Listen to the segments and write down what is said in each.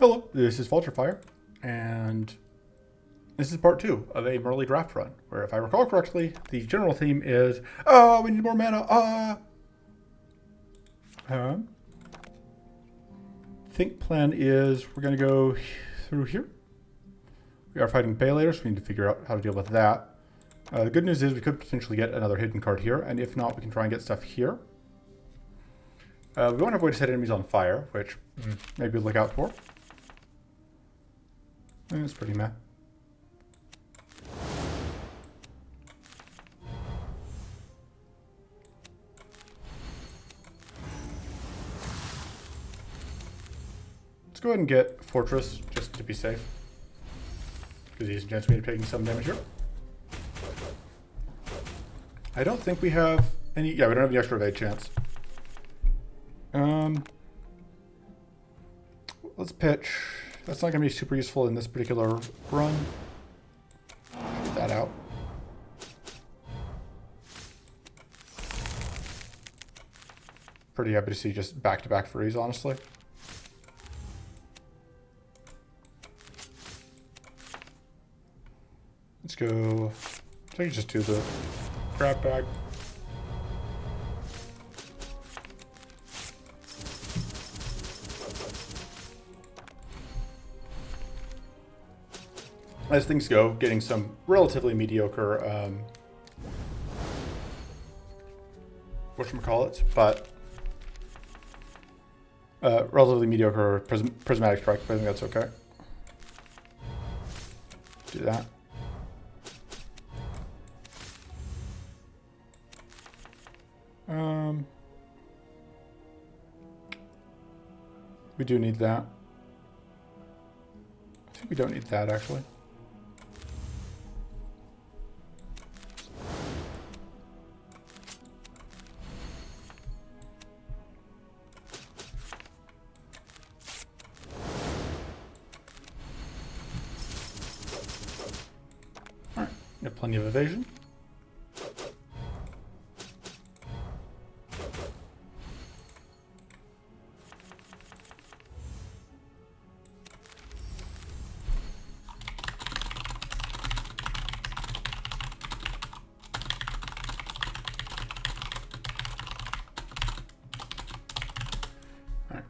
Hello, this is Vulturefire, and this is part 2 of a Mirley draft run, where if I recall correctly, the general theme is, oh, we need more mana, think plan is we're going to go through here. We are fighting Bay later, so we need to figure out how to deal with that. The good news is we could potentially get another hidden card here, and if not, we can try and get stuff here. We won't have a way to set enemies on fire, which maybe look out for. It's pretty meh. Let's go ahead and get Fortress, just to be safe. Because he's a chance of me taking some damage here. I don't think we have any... Yeah, we don't have any extra evade chance. Let's pitch. That's not going to be super useful in this particular run. Get that out. Pretty happy to see just back-to-back freeze, honestly. Let's go. I think just do the grab bag. As things go, getting some relatively mediocre, whatchamacallits, but relatively mediocre prismatic strike, but I think that's okay. Do that. We do need that. I think we don't need that, actually. Alright, got plenty of evasion.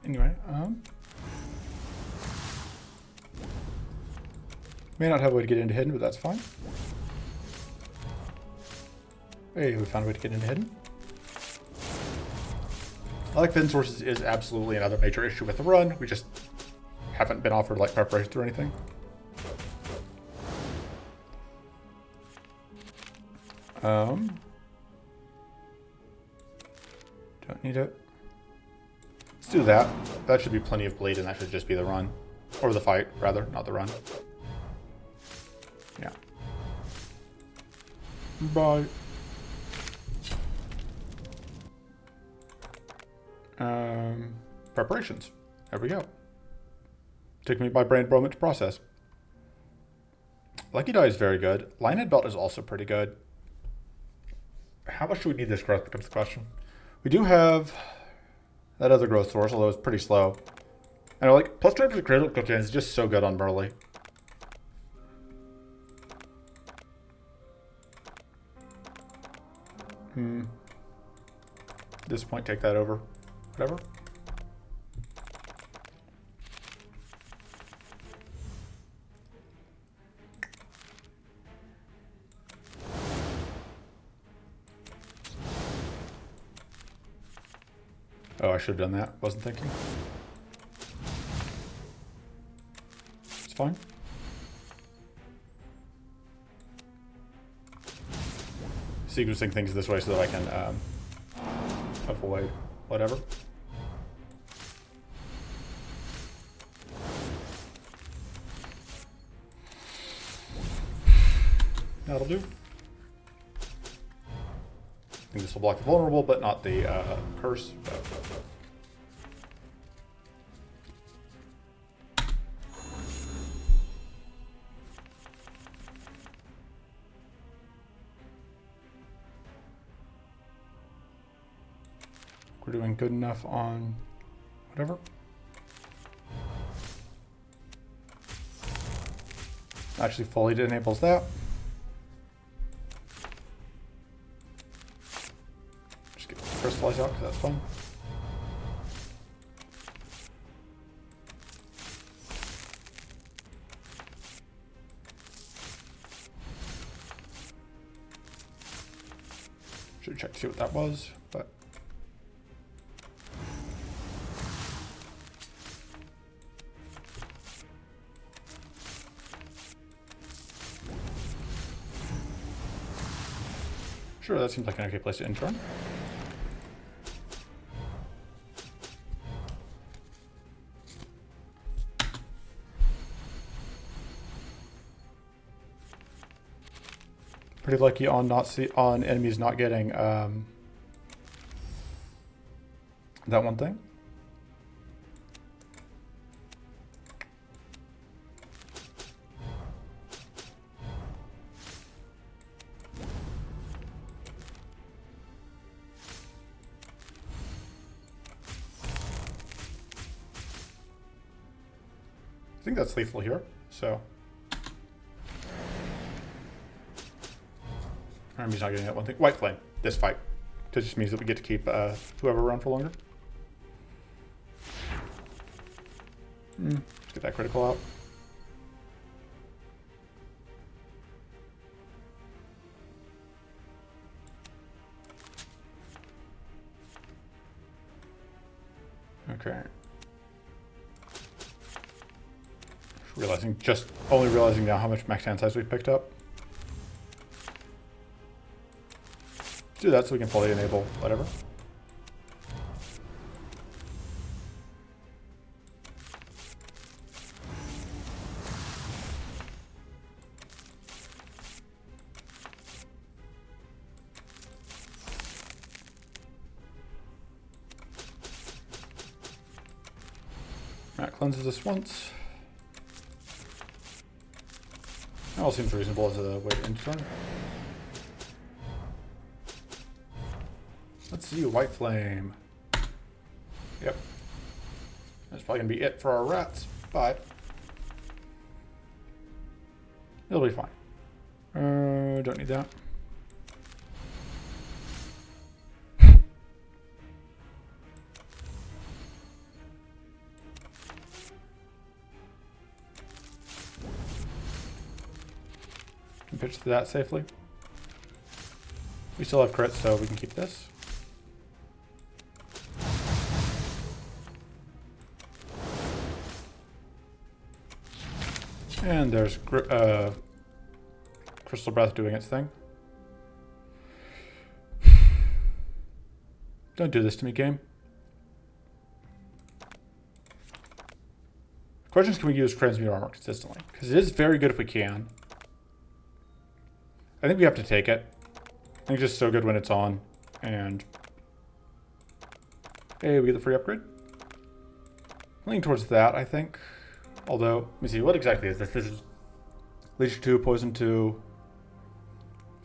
Anyway, may not have a way to get into hidden, but that's fine. Hey, we found a way to get into hidden. I like hidden sources is absolutely another major issue with the run. We just haven't been offered like preparations or anything. Don't need it. Let's do that. That should be plenty of bleed, and that should just be the run. Or the fight, rather, not the run. Yeah. Bye. Preparations. There we go. Took me my brain a moment to process. Lucky Die is very good. Lionhead Belt is also pretty good. How much do we need this growth becomes the question. We do have that other growth source, although it's pretty slow. And like, plus 20% critical chance is just so good on Mirley. At this point, take that over. Whatever. Oh, I should have done that. Wasn't thinking. It's fine. Sequencing things this way so that I can avoid whatever. That'll do. I think this will block the vulnerable, but not the curse. We're doing good enough on whatever. Actually fully enables that. Just get the crystallize out because that's fun. Should check to see what that was, but sure, that seems like an okay place to end turn. Pretty lucky on on enemies not getting that one thing. I think that's lethal here, so. Enemy's not getting that one thing. White flame, this fight. That just means that we get to keep whoever around for longer. Let's get that critical out. Okay. Only realizing now how much max hand size we've picked up. Let's do that so we can fully enable whatever. That cleanses us once. That all seems reasonable as a way to end turn. Let's see, white flame. Yep. That's probably gonna be it for our rats, but it'll be fine. Don't need that. Can pitch to that safely. We still have crits, so we can keep this. And there's Crystal Breath doing its thing. Don't do this to me, game. The question is, can we use Transmute Armor consistently? Because it is very good if we can. I think we have to take it. I think it's just so good when it's on. And hey, we get the free upgrade. Leaning towards that, I think. Although, let me see, what exactly is this? This is Leech 2, Poison 2,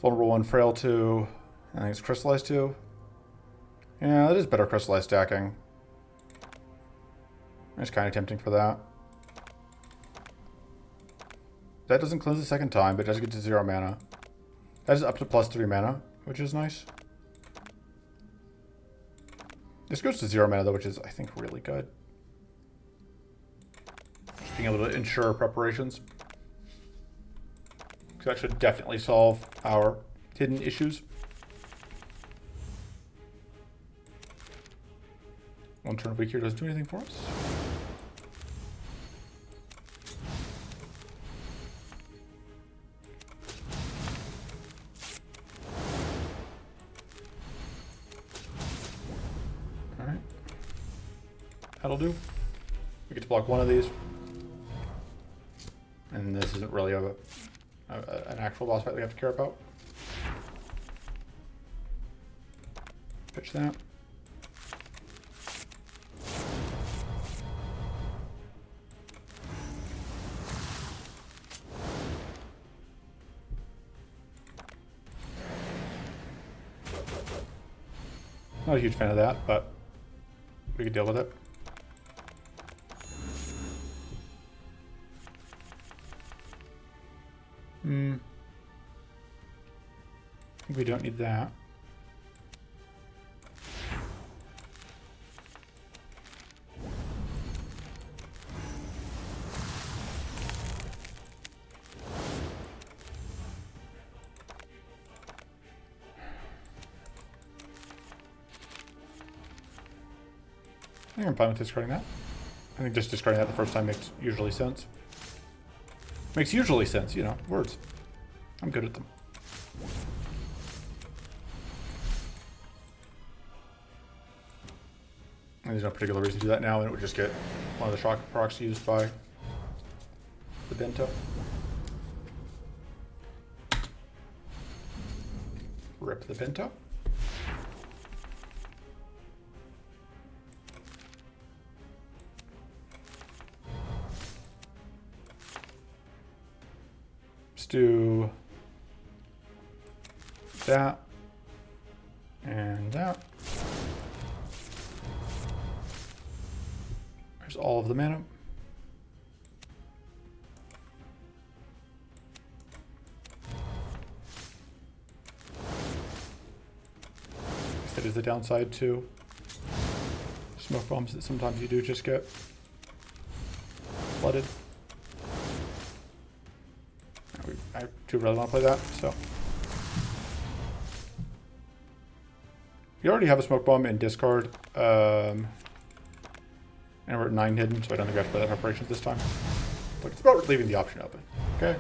Vulnerable 1, Frail 2, I think it's Crystallized 2. Yeah, that is better Crystallized stacking. It's kind of tempting for that. That doesn't cleanse the second time, but it does get to 0 mana. That is up to +3 mana, which is nice. This goes to 0 mana though, which is, I think, really good. Just being able to ensure preparations. Because that should definitely solve our hidden issues. One turn of weak here doesn't do anything for us. Alright. That'll do. We get to block one of these. And this isn't really an actual boss fight we have to care about. Pitch that. Not a huge fan of that, but we could deal with it. I think we don't need that. I think I'm fine with discarding that. I think just discarding that the first time makes usually sense. Makes usually sense, you know, words. I'm good at them. And there's no particular reason to do that now, and it would just get one of the shock procs used by the bento. Rip the bento. Do that and that. There's all of the mana. That is the downside to smoke bombs, that sometimes you do just get flooded. I do really want to play that, so. You already have a smoke bomb in discard, and we're at 9 hidden, so I don't think we have to play that preparations this time. But it's about leaving the option open, okay?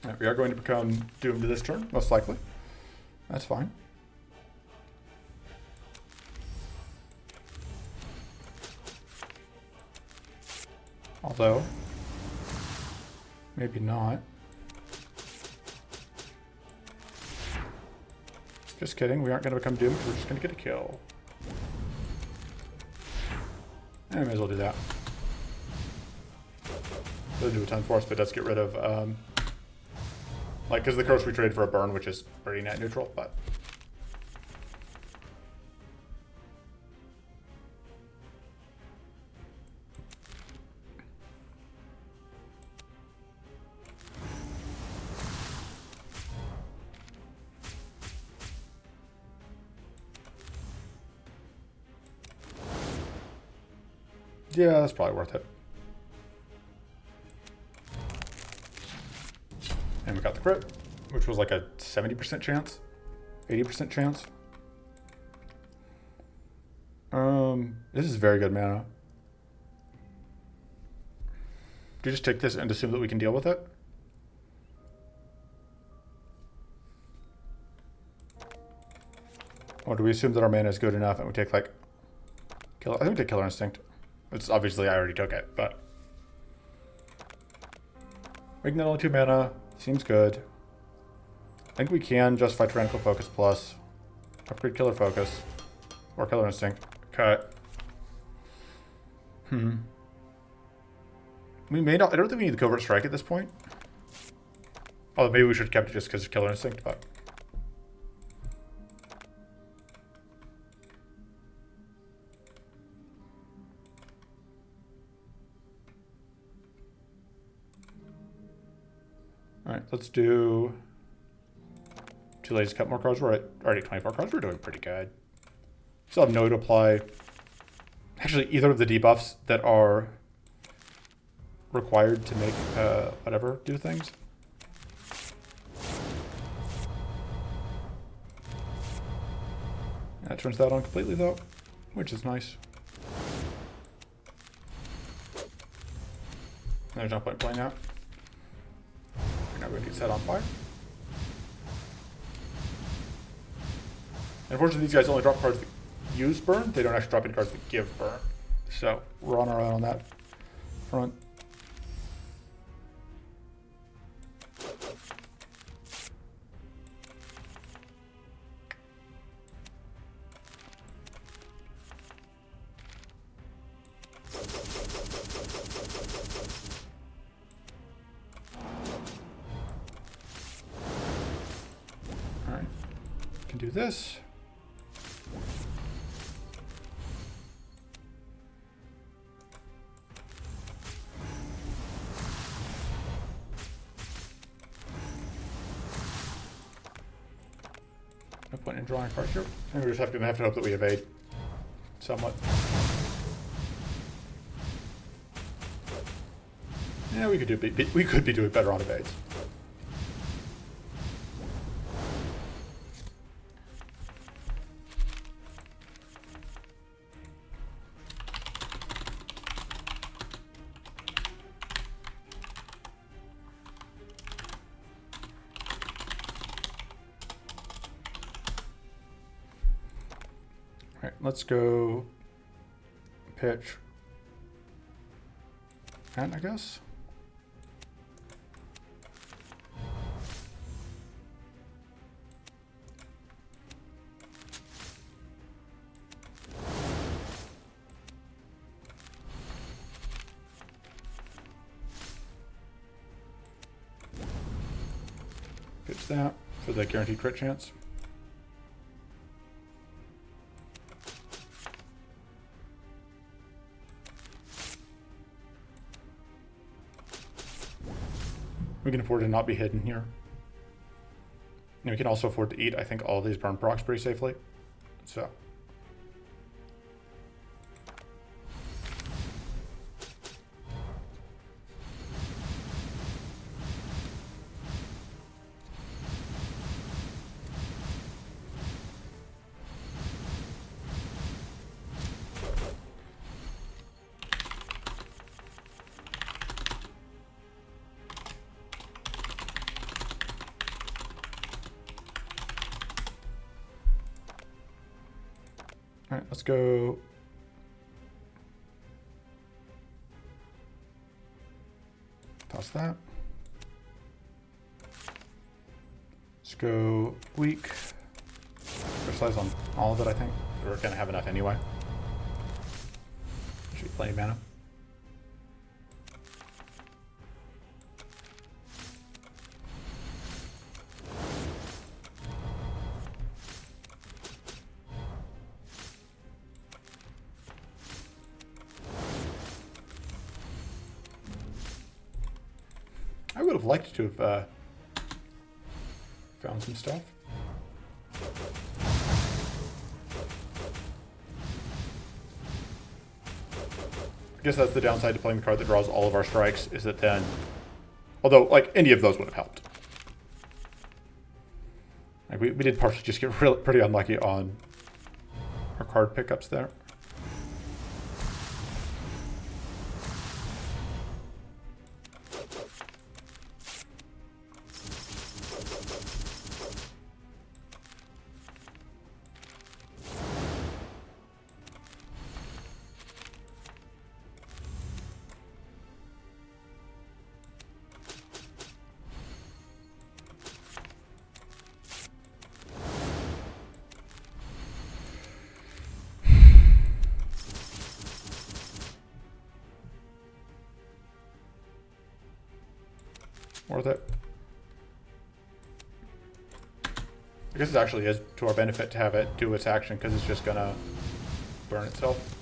Right, we are going to become doomed to this turn, most likely. That's fine. Although, maybe not. Just kidding, we aren't going to become doomed, we're just going to get a kill. And we may as well do that. Doesn't do a ton for us, but it does get rid of, like, because the curse we traded for a burn, which is pretty net neutral, but. Yeah, that's probably worth it. And we got the crit, which was like a 70% chance, 80% chance. This is very good mana. Do you just take this and assume that we can deal with it? Or do we assume that our mana is good enough and we take like killer? I think we take Killer Instinct. It's obviously I already took it, but making that only 2 mana seems good. I think we can justify Tyrannical Focus plus upgrade Killer Focus or Killer Instinct. Cut. We may not. I don't think we need the Covert Strike at this point. Although maybe we should have kept it just because of Killer Instinct, but. Alright, let's do 2 lanes to cut more cards. We're at already 24 cards. We're doing pretty good. Still have no to apply. Actually, either of the debuffs that are required to make whatever do things. That turns that on completely though, which is nice. There's no point playing that. We're not going to get set on fire. Unfortunately, these guys only drop cards that use burn. They don't actually drop any cards that give burn. So we're on our own on that front. Alright, can do this. point in drawing a card here. And we're just going to have to hope that we evade somewhat. Yeah, we could be doing better on evades. All right, let's go pitch. And I guess. Pitch that for the guaranteed crit chance. We can afford to not be hidden here. And we can also afford to eat, I think, all of these burn procs pretty safely. So. All right, let's go. Toss that. Let's go weak. Specialize on all of it, I think. We're going to have enough anyway. Should be plenty of mana. I would have liked to have found some stuff. I guess that's the downside to playing the card that draws all of our strikes, is that then, although like any of those would have helped. Like we did partially just get pretty unlucky on our card pickups there. Worth it. I guess it actually is to our benefit to have it do its action, because it's just gonna burn itself.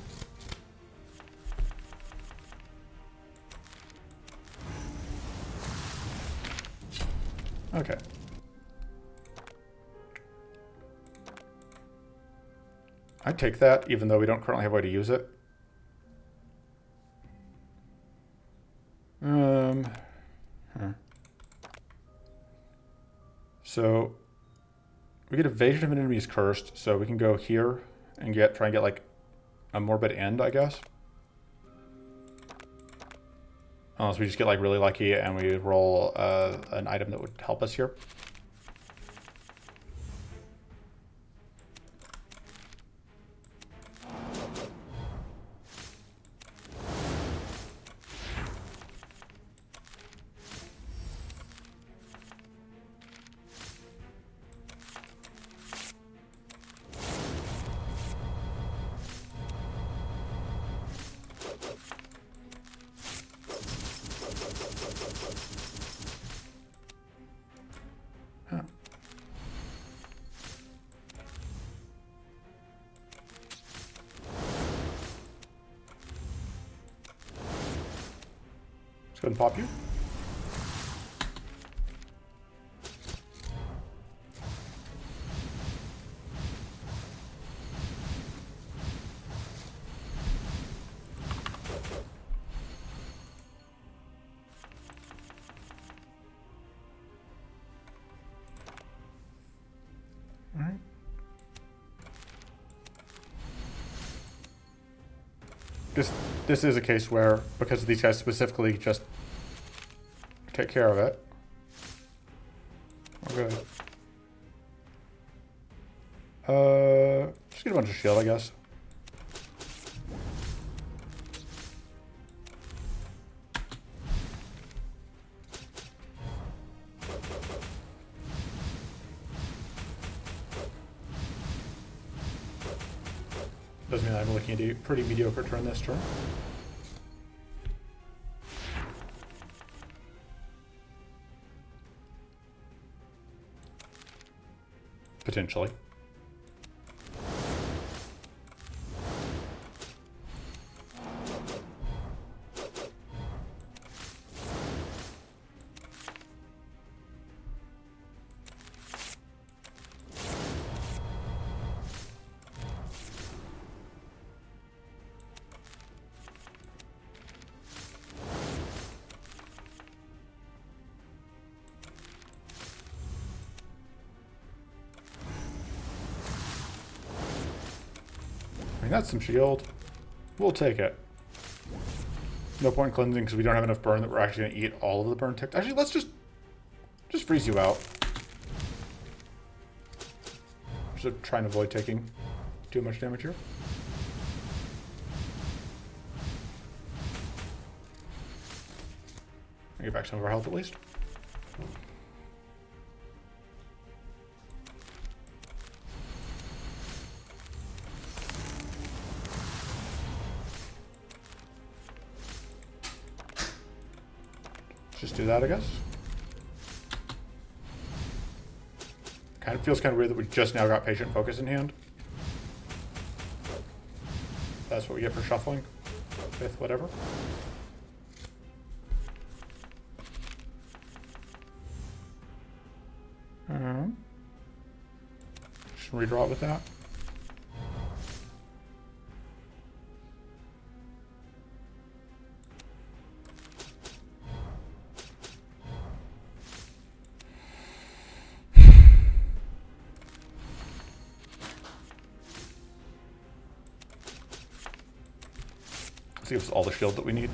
Okay. I'd take that, even though we don't currently have a way to use it. So we get evasion of an enemy is cursed, so we can go here and try and get like a morbid end, I guess. Unless we just get like really lucky and we roll an item that would help us here. Let's go ahead and pop you. this is a case where, because these guys specifically just take care of it. Okay. Just get a bunch of shield, I guess. Doesn't mean I'm looking at a pretty mediocre turn this turn. Potentially. I mean, that's some shield. We'll take it. No point in cleansing because we don't have enough burn that we're actually going to eat all of the burn tick. Actually, let's just freeze you out. Just trying to avoid taking too much damage here. Get back some of our health at least. Just do that, I guess. Kind of feels kind of weird that we just now got Patient Focus in hand. That's what we get for shuffling with whatever. Just redraw it with that. This gives us all the shield that we need.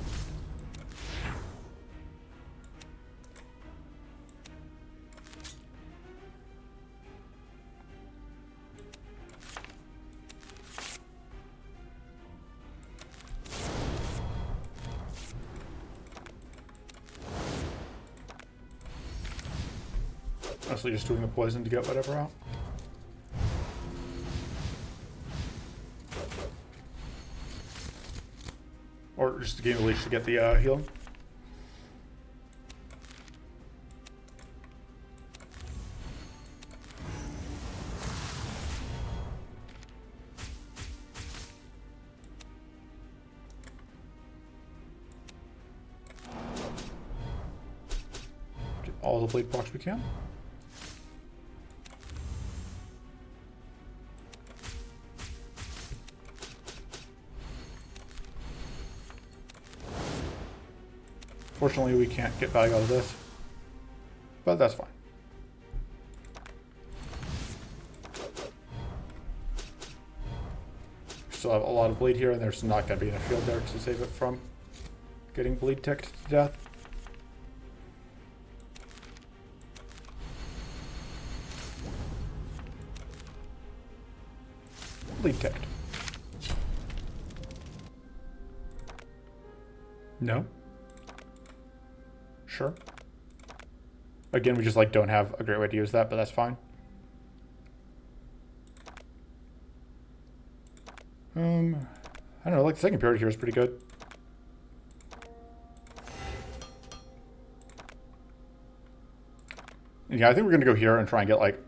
Honestly, just doing the poison to get whatever out. Or just to gain the leash to get the healing. Get all the bleed procs we can. Fortunately, we can't get value out of this, but that's fine. Still have a lot of bleed here, and there's not going to be enough shield there to save it from getting bleed ticked to death. Bleed ticked. No. Sure. Again, we just like don't have a great way to use that, but that's fine. I don't know, like the second period here is pretty good. Yeah, I think we're gonna go here and try and get like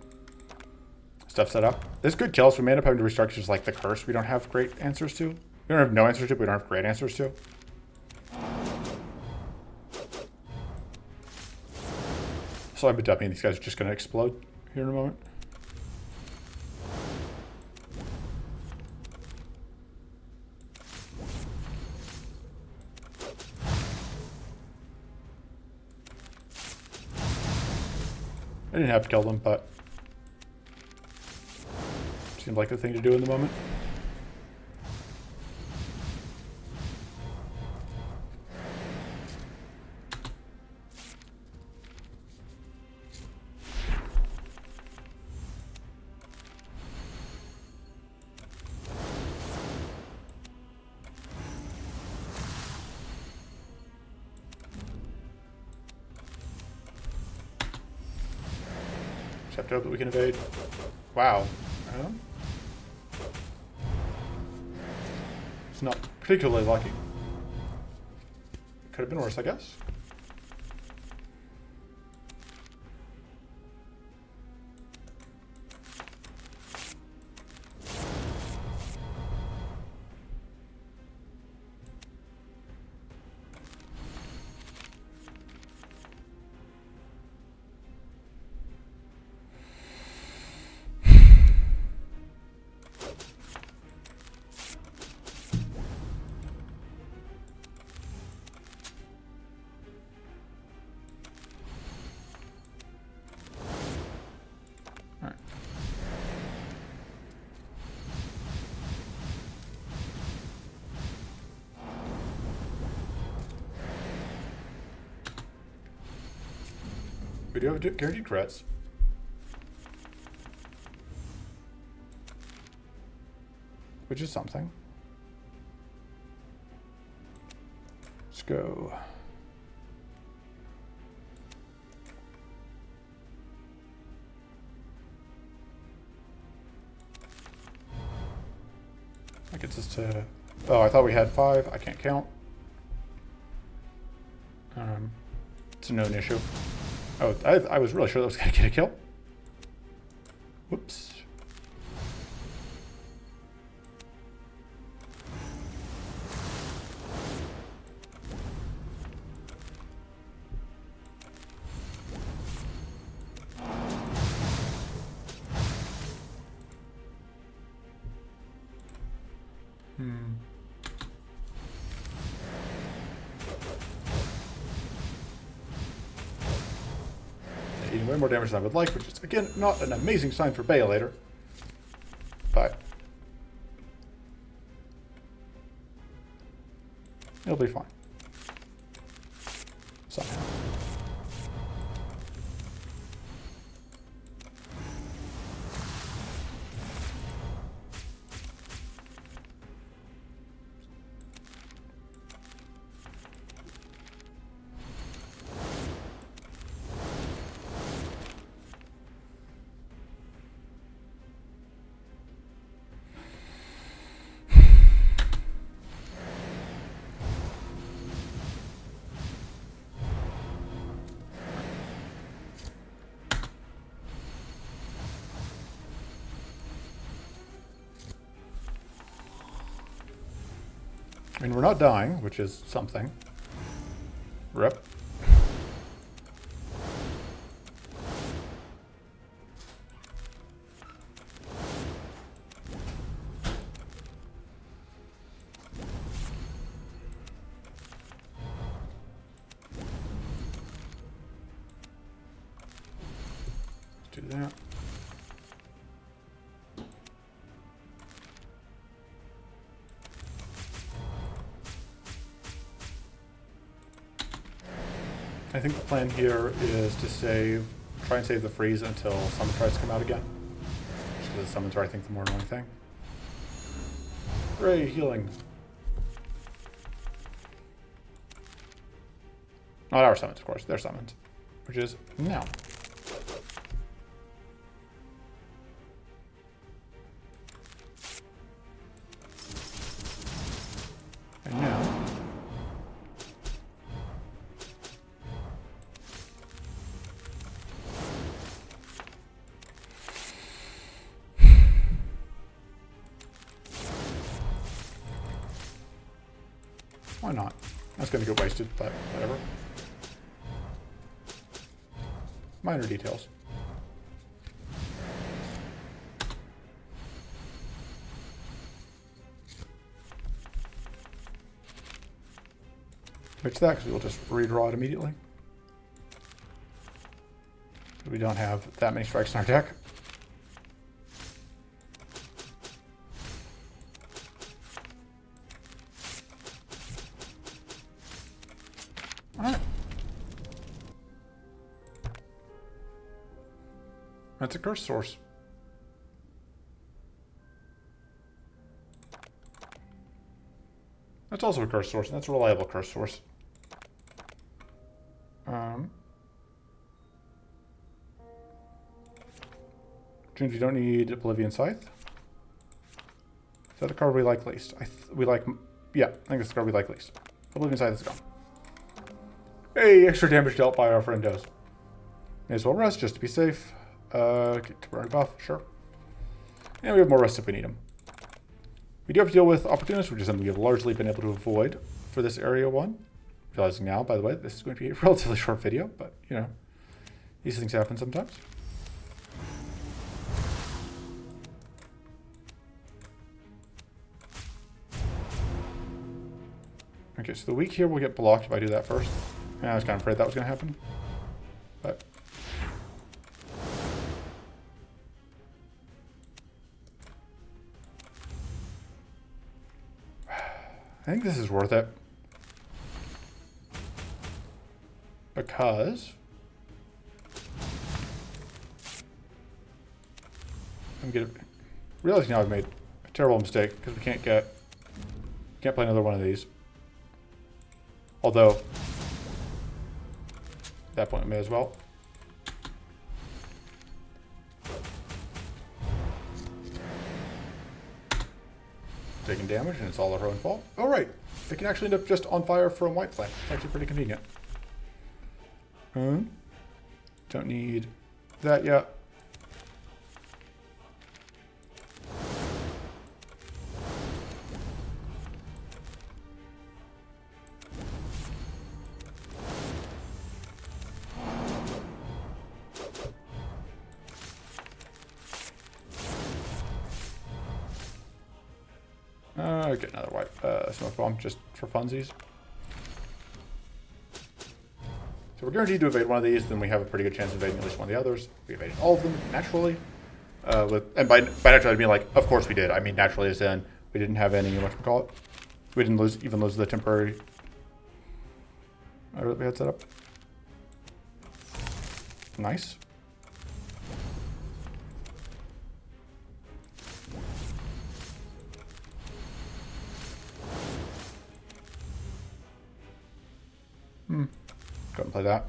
stuff set up. This could kill us. We may end up having to restart just like the curse we don't have great answers to. We don't have no answers to, but we don't have great answers to. So I've been dumping. These guys are just going to explode here in a moment. I didn't have to kill them, but seemed like the thing to do in the moment. Just have to hope that we can evade. Wow. It's not particularly lucky. Could have been worse, I guess. We do have guaranteed crits. Which is something. Let's go. That gets us to... Oh, I thought we had 5. I can't count. It's a known issue. Oh, I was really sure that was going to get a kill. Whoops. Eating way more damage than I would like, which is, again, not an amazing sign for Baelator. But it'll be fine. Somehow. I mean, we're not dying, which is something. Rip. Let's do that. I think the plan here is to try and save the freeze until summon tries to come out again. Just because the summons are, I think, the more annoying thing. Hooray, healing. Not our summons, of course, their summons. Which is now. And now. Why not? That's going to get wasted, but whatever. Minor details. Fix that because we'll just redraw it immediately. We don't have that many strikes in our deck. Alright. That's a curse source. That's also a curse source, and that's a reliable curse source. Since we don't need Oblivion Scythe. Is that the card we like least? Yeah, I think it's the card we like least. Oblivion Scythe is gone. Hey, extra damage dealt by our friend Does. May as well rest just to be safe. Get temporary buff, sure. And we have more rest if we need them. We do have to deal with opportunists, which is something we've largely been able to avoid for this area 1. Realizing now, by the way, this is going to be a relatively short video, but, you know, these things happen sometimes. Okay, so the weak here will get blocked if I do that first. And I was kind of afraid that was going to happen. But I think this is worth it. Because realizing now I've made a terrible mistake because we can't play another one of these. Although at that point we may as well. Taking damage, and it's all our own fault. Oh right, it can actually end up just on fire from White Flame. It's actually pretty convenient. Don't need that yet. Get another white smoke bomb just for funsies. So we're guaranteed to evade one of these, then we have a pretty good chance of evading at least one of the others. We evaded all of them naturally. And by naturally I mean like, of course we did. I mean naturally as in we didn't have any whatchamacallit. We didn't even lose the temporary that we had set up. Nice. Go ahead and play that.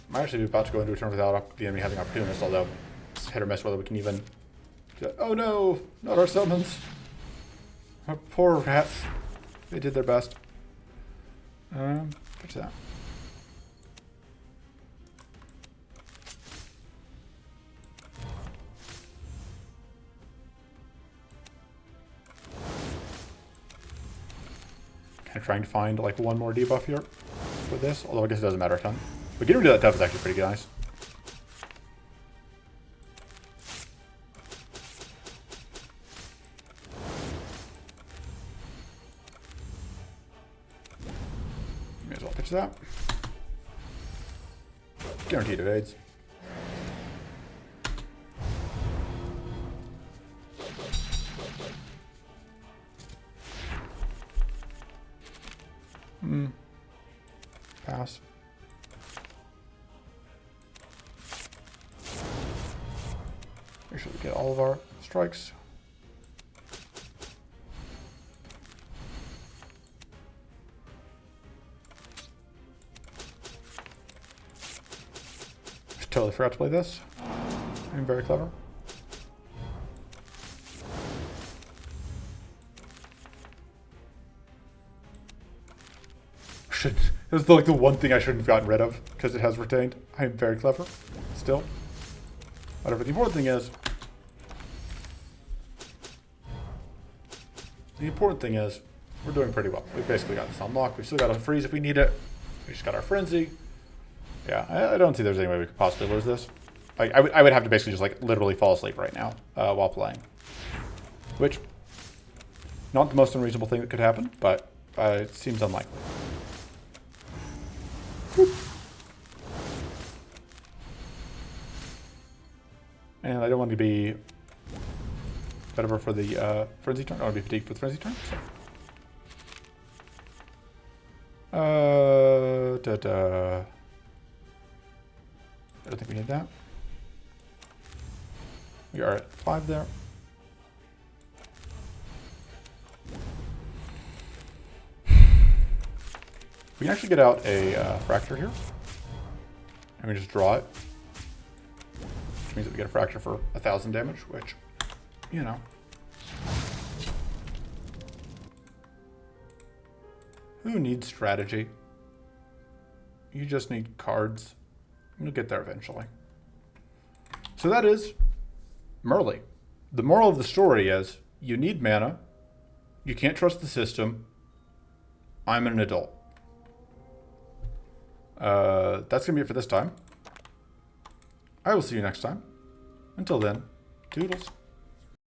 Might actually be about to go into a turn without the enemy having opportunists, although it's hit or miss whether we can even... Oh no! Not our summons! Our poor rats. They did their best. What's that? Kind of trying to find like one more debuff here for this, although I guess it doesn't matter a ton. But getting rid of that debuff is actually pretty nice. May as well pitch that. Guaranteed evades. Pass. Make sure we get all of our strikes. Totally forgot to play this. I'm very clever. It was like the one thing I shouldn't have gotten rid of because it has retained. I am very clever still. Whatever. The important thing is we're doing pretty well. We've basically got this unlocked. We've still got a freeze if we need it. We just got our frenzy. Yeah, I don't see there's any way we could possibly lose this. Like I would have to basically just like literally fall asleep right now while playing, which not the most unreasonable thing that could happen, but it seems unlikely. And I don't want to be whatever for the frenzy turn. I want to be fatigued for the frenzy turn. So. I don't think we need that. We are at 5 there. We can actually get out a fracture here. And we just draw it. Which means that we get a fracture for 1,000 damage, which, you know. Who needs strategy? You just need cards. You'll get there eventually. So that is Mirley. The moral of the story is you need mana. You can't trust the system. I'm an adult. That's going to be it for this time. I will see you next time. Until then, toodles.